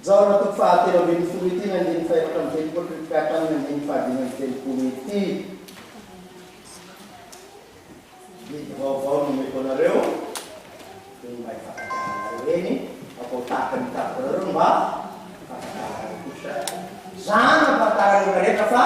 Zaura tu fa telo ben fluiti na din fa tam tempo katan na din fa din tempo miti. Di vovó no me conareu. Tem vai falar ini apa takkan tak berumba. Sana patara mereka fa.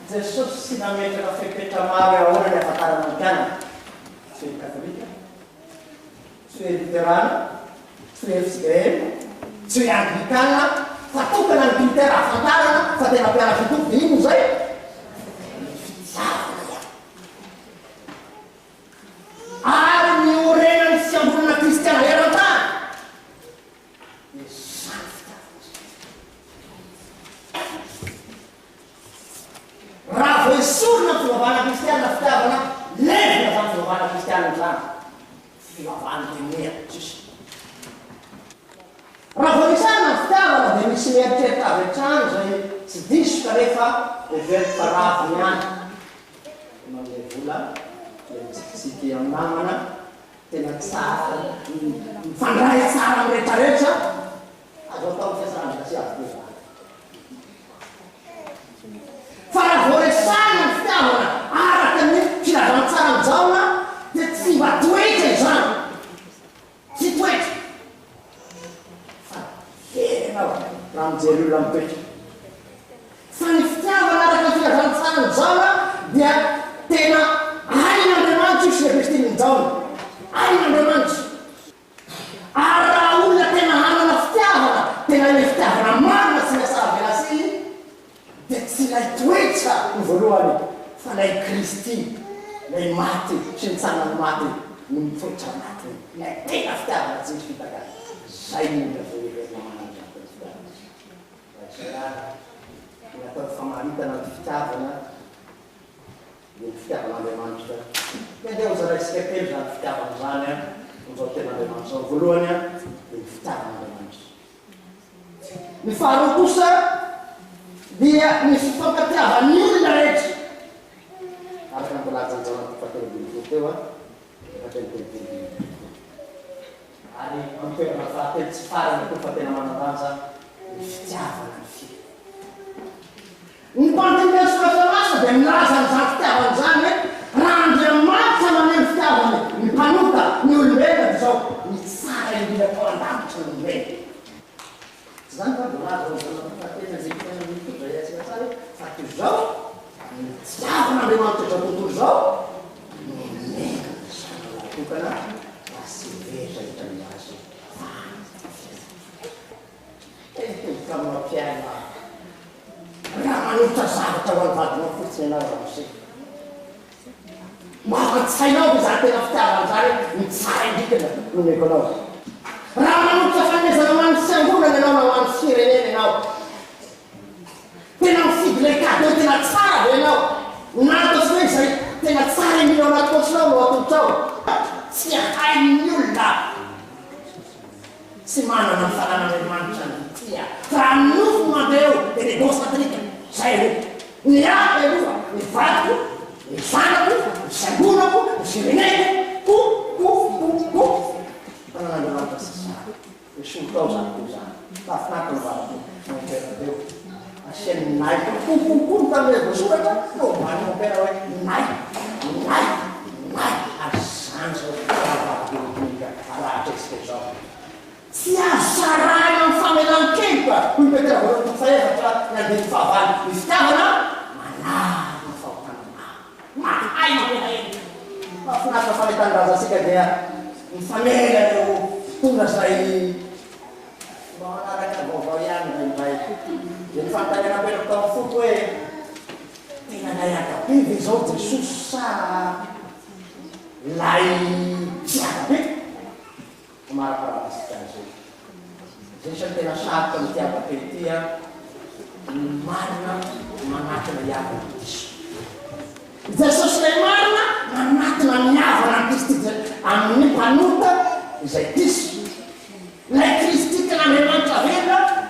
Jesus sinamete la fetta mare a ora da patara mancana. Sei cattolica, sei luterana, sei fisigrena, sei anglicana, fa tutta l'Inghilterra, fa fate la piana su tutti i musei. Armi ore non siamo una cristiana, in realtà è santa. Rafa e Surna trovavano cristiana, stavano. Lei ha fatto la cristiana fino avanti merci. Raffarisana stava da benissimo accettare il chance si discreta e per paraffiare. Non è nulla, si chiamano tenazzata, fanno sara una retarezza, a dopo che sarà si apre. Farà fuori sana stava. Ci la danzare in zona, si va tuete già. Si tuete. Ramzelu lampet. Sanstiava la ci la danzare in zona, dia tema aina de manci si vestire in zona. Aina de manci. Ara una tema hanno la stiava, tema le stiava, la mamma si la sa la si. Si la tueta, un volore. Fa lei Cristi. Lei mati, senza mati, non faccia mati. Lei tega stava la ziscita. Sai nulla fuori per la mangia per stare. C'era una tua famarita non ti fittava, non fittava la mangia. E devo usare il scheppeggio, non fittava la zania, non so te la mangia, non Bologna, non fittava la mangia. Mi fa un cussa, via, mi si fa cattiva, nulla legge. Akan berlangsung dalam pakai begitu wa pakai begitu hari hampir nafatet sekarang itu pakai nama bangsa siapa nanti umpan dia sudah masuk dan lasan sakti awanzane ranjang macam mana siapa ni panuta ni ulbeka so ni sara yang dia orang langsung ulbeka sedangkan berlangsung dalam pakai begitu ya sekali satu jauh. Siapa yang memang terjatuh jauh? Bukan masih beda dan masih. Itu kamu piala. Ramai ucap sahabat kawan badan fungsi orang sih. Mahat saya bisa teraftar cari saya dikit punya kalau. Ramai ucapannya zaman sengguh dengan orang sirene dengan. Tena figlekato, tena tsara ianao. Nato sy hoe zay tena tsara mino natosonao no atotrao. Tsy hain'ny olona. Tsy manana ny fanan'Andriamanitra ny tia. Fa nofo mandeo dia negosa trika. Zay hoe ny ahy aloha, ny vadiko, ny zanako, ny sangonako, ny sireneko, ko. Fanan'Andriamanitra sasara. Ny solotao zany ko zany. Tafinako ny vadiko no teo. Sen naik pun tambe bersuara no mana opera naik asan so apa juga ala ekspresi siasa yang famelan kempa pun betul orang saya kata yang di favan istana mana ayo apa nak pamitan rasa sikit dia família tu tugas aí mana ada gogoyan dan baik. Jadi fattanya per tofu gue tinggal daya tapi visor susah lain siapa kemarin sekali jadi saya tidak saat tiap dia mana kena yang Jesus mana kena yang Kristi amni panuta saya dis lei Kristi kena memang cahaya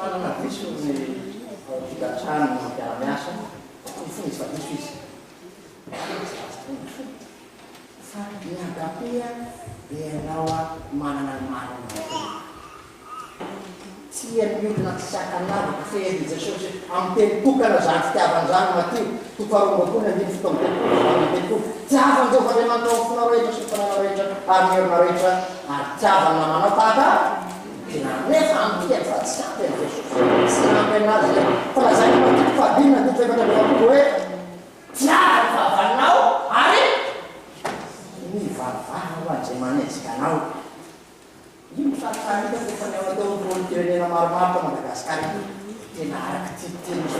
Kalau nak visu ni, kalau kita cari macam biasa, itu susah. kapia dia ianao manana ny marina tia miolona tisakanavaka fery Jesosy amin'ny telopokana zany fitiavany zany matio tofarombakony andiny fotoana telopoko tiavany Jehovah'Andriamanitra ao fonao rehetra sy fananao rehetra ary miorona rehetra ary tiavany namanao tahaka tena nefa amin'ny fiafa tsy ampy Jesosy sy ampy anazy fa lazany matio fahadinina ny tefatra levapoko hoe tiavany fahavalinao ary mivavahao an'izay manezika anao io misarisary hita rehefa ny ao atao ny firenena maromaro ta Madagasikara tena araky tititeny misy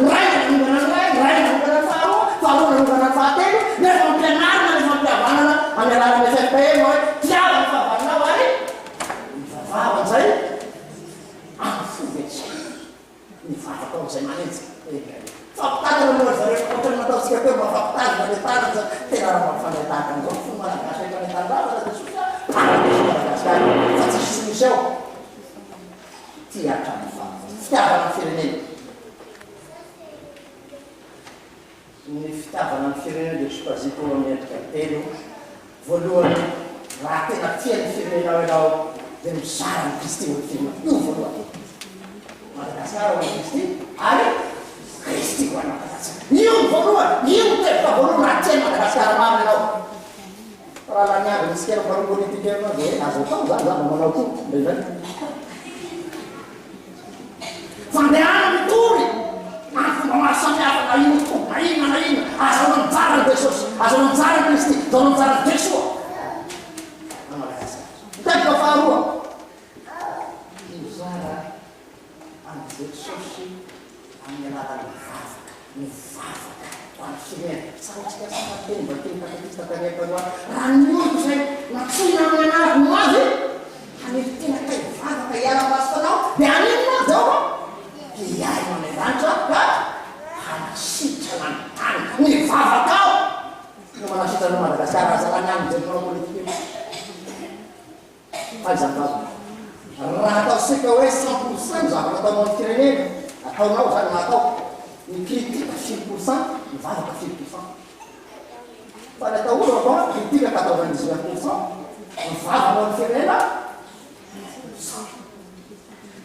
ray nanongana ny ray nanongana ny faharoa nanongana ny fahatelo nefa mampianarina nefa mampihavanana amin'ny alalan'ny FFPM hoe tiavany fahavalinao ary mivavaha an'izay amin'ny fovetsy mivavaka ao an'izay manezika fampitadina moa zareo ohatrany nataontsika teo mafampitadina le tanana tena raha mampifandretahaka an'izao fo malagasy rehetra ny tandrava Madagasikara fa tsisy misy ao tia hatrany fitiavana ny firenena ny fitiavana ny firenena dia supaziko amin'ny endrika telo voalohany raha tena tia ny firenena ianao dia mizara ny Kristy ho firenena io voalohany Madagasikara ho Kristy ary Kristy ho an'ny Madagasikara io voalohany io tefa voalohany raha tia ny Madagasikara mamy ianao raha la niavy misy kera maro politika ianao dia azo atao zany zany manao koa ndrezany fandehana mitory any fomba maro samihafa na ino to na inona azao manjara ny Jesosy azao manjara ny Kristy azao manjara ny Jesoa na Madagasikara mitaiky faharoa mizara any Jesosy amin'ny alalan'ny mivavaka ho an'ny firenena sarotsika safateny mba teny katekista tarehefa raha ny olo zay natsoina amin'ny anarako ho azy hanefy tena ka mivavaka iara-masotanao dia aninona zao iay maneranitra ka hanasitrana ny tany mivavaka ao no manasitrana ny Madagasikara azalany any zay manao politika faizambava raha ataosika hoe 100% zavatra atao amin'ny firenena ataonao zany natao ny kritika 5% mivavaka 5%. Fa ny atao olo avao kritika 99% mivavaka amin'ny firenena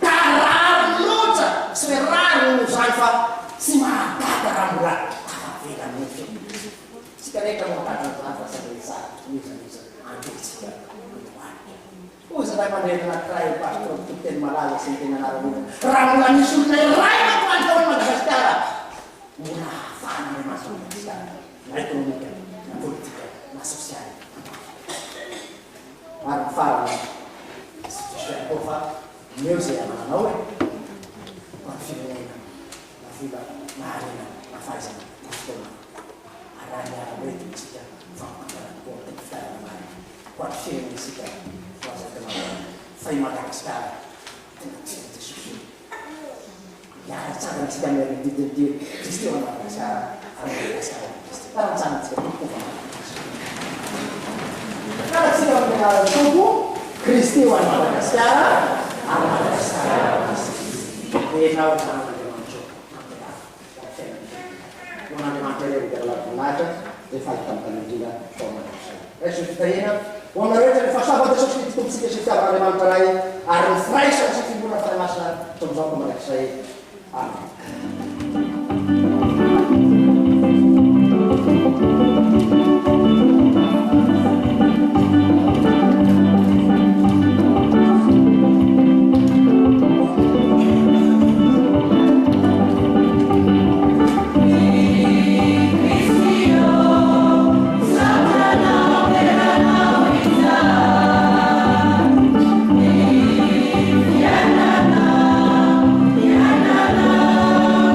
ka rary loatra sy hoe rary no zany fa tsy mahagaga raha mbola tavavela amin'ny firenena tsika rehetra mahagaga zany fa sady tsara iza andetsika ozy raha manderina kray pastor teny malaza sy ny tena anarana raha mbola misy olona iray makoantao ny Madagasikara mbola hafana ny Madagasikara na ekonomika na politika na sosialy ary mifarana situation koa fa meo zay amananao hoe amin'ny firenena na vila na arena na fahaizana na fotoana araha ny arabe tsika fampamparana koa teny fitarana mary ko amin'ny firenena sika fa i Madagasikara tena tia Jesosy hiara-tsara tsika amin'ny didindio Kristy ho an'ny Madagasikara ary Madagasikara Kristy karaha tsika tokoa karaha tsika amin'ny anaran'ny Tompo Kristy ho an'ny Madagasikara ary Madagasikara enao Andriamanitra ho an'Andriamanitra ireo igaralavinahitra dia fahitamitana tao Madagasikara reso fitahina ho aminareo rehefa saba Jesosy fitompitsika sy fitiavan'Andriamanitra ray ary ny firaisana sy fimbona fanamasina tomizao ko mandrakizay amen. Na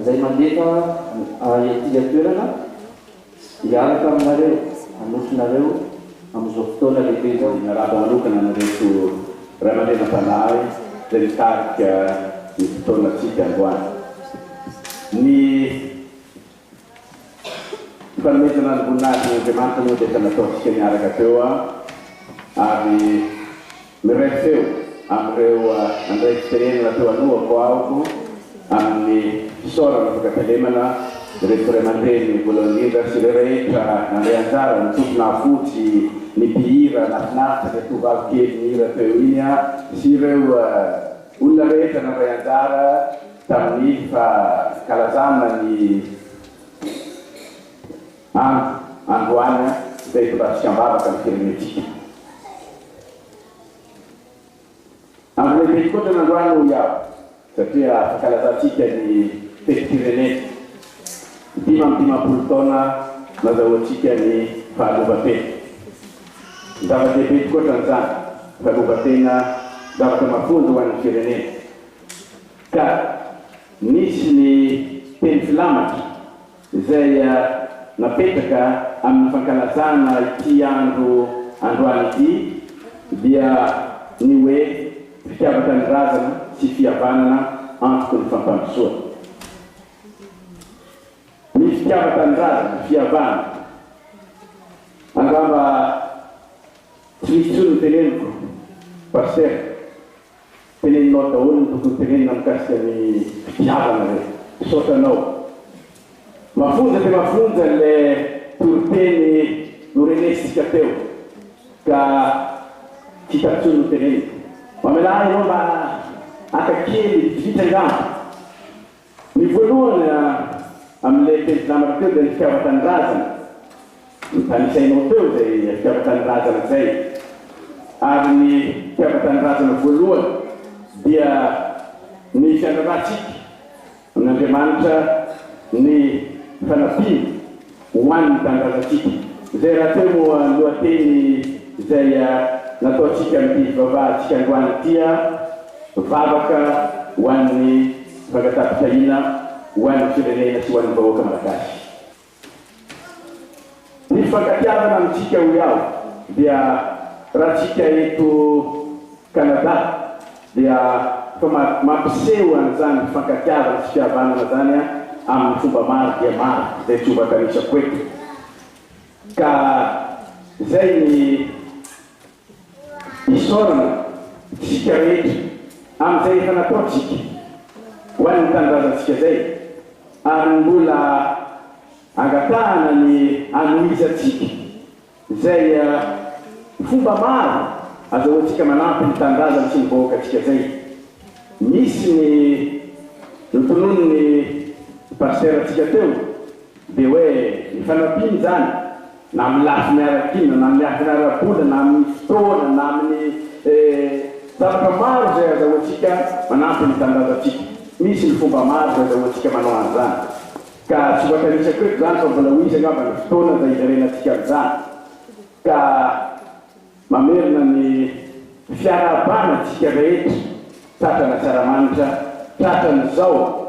izay mandefa tia toerana hiaraka aminareo anosinareo amin'izao fotoana lehibe zao naraba manokana nareto ray aman-dreny am-panahy zay mitarika ny fotoanatsika androany ny fanomezana ny voninahitra n'Andriamanitra moa dia efa nataontsika miaraka teo ary miray feo amin'ireo andray fitenenana teo alohako ahoko amin'ny fisaorana afaka-pelemana reto ray aman-dreny voalohany indrindra sy ireo rehetra nandray anjara ny tompona afotsy ny mpihira nafinaritra ny tovavy kely mihira teo iny sy ireo olona rehetra nandray anjara tamin'ny fakalazana ny androany izay toratsika ambavaka ny firenetsika amin'ny lehibe koatra n'androany ho iaho satria fakalazantsika ny feti-pirenena 5 taona nazahoantsika ny fahaleovan-tena zava-dehibe tokoatra n'izany fahaleovan-tena zavatra mafonja ho an'ny firenena ka nisy ny teny filamatra izay napetraka amin'ny fankalazana ity androany ity dia ny hoe fitiavaka ny razana sy fihavanana antoko ny fampandrosoana ny fitiavaka ny razana fihavanana angamba tsy misy tsony ny teneniko paster teneninao daholo ny tokony tenenina mikasika ny fitiavana re sotranao mafonja dia mafonja le toriteny norenesika teo ka tsy tatsony ny teneniko mamelahy ianao mba akakely vitrangano ny voalohany amin'ilay teny filamatra teo dia ny fitiavaka ny razana tanisainao teo zay fitiavaka ny razana zay ary ny fitiavaka ny razana voalohany dia ny fiandranatsika amin'Andriamanitra ny fanapiny ho an'ny tanindrazantsika zay raha teo moa lohateny izay nataontsika amin'ity vavahantsika androany tia vavaka ho an'ny fangatapitahina ho an'ny firenena sy ho an'ny vahoaka malagasy ny fankatiavana amintsika ho iaho dia raha tsika eto Canada dia fa mampiseho an'izany fankatiavana sy fihavanana zany amin'ny fomba maro dia maro zay tsy hovatanisa eto ka zay ny isorana tsika rehetra amin'izay efa nataontsika ho an'ny tanindrazantsika zay ary mbola angatahana ny anoizatsika zay fomba maro azahoantsika manampy ny tanindrazana sy ny vahoakatsika zay misy ny notonono ny pasteratsika teo dia hoe ny fanampiny zany na amin'ny lafy miarakina na amin'ny lafy miarabola na amin'ny fotoana na amin'ny zavatra maro zay azahoantsika manampy ny tanindrazantsika misy ny fomba maro zay azahoantsika manao an'izany ka tsy voatanisako eto zany fa mbola hoizy angamba ny fotoana zay izarenantsika amin'izany ka mamerina ny fiarahabanantsika rehetra tratrana tsaramanitra tratran'izao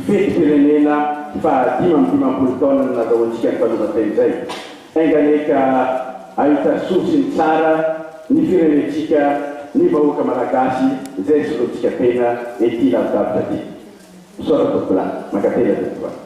feti-pirenena fa 5 taona no nazahoantsika ny fanaovan-teny zay enganeka ahita sosi ny tsara ny firenentsika ny vahoaka malagasy zay soloantsika tena ety lavidavitra ty misaora tokola makatena tokoa